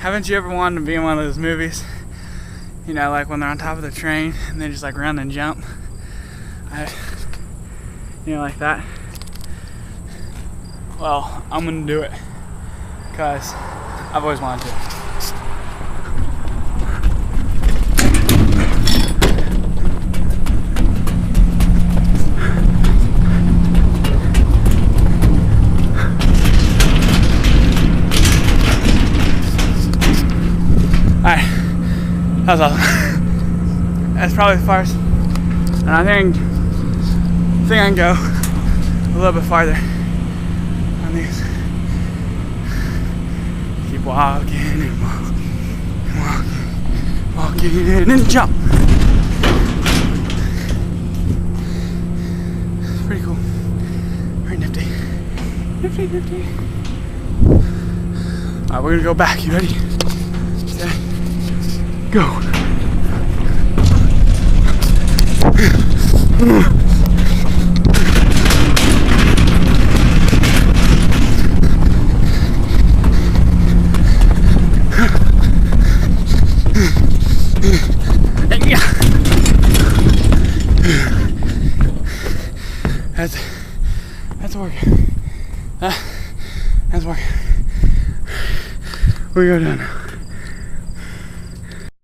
Haven't you ever wanted to be in one of those movies? You know, like when they're on top of the train and they just like run and jump. You know, like that. Well, I'm gonna do it because I've always wanted to. Alright, that was awesome. That's probably the farthest. And I think I can go a little bit farther on these. Keep walking and walking and jump. It's pretty cool. Very nifty. Nifty. Alright, we're gonna go back. You ready? Okay. Go. That's working. That's working. We go down now.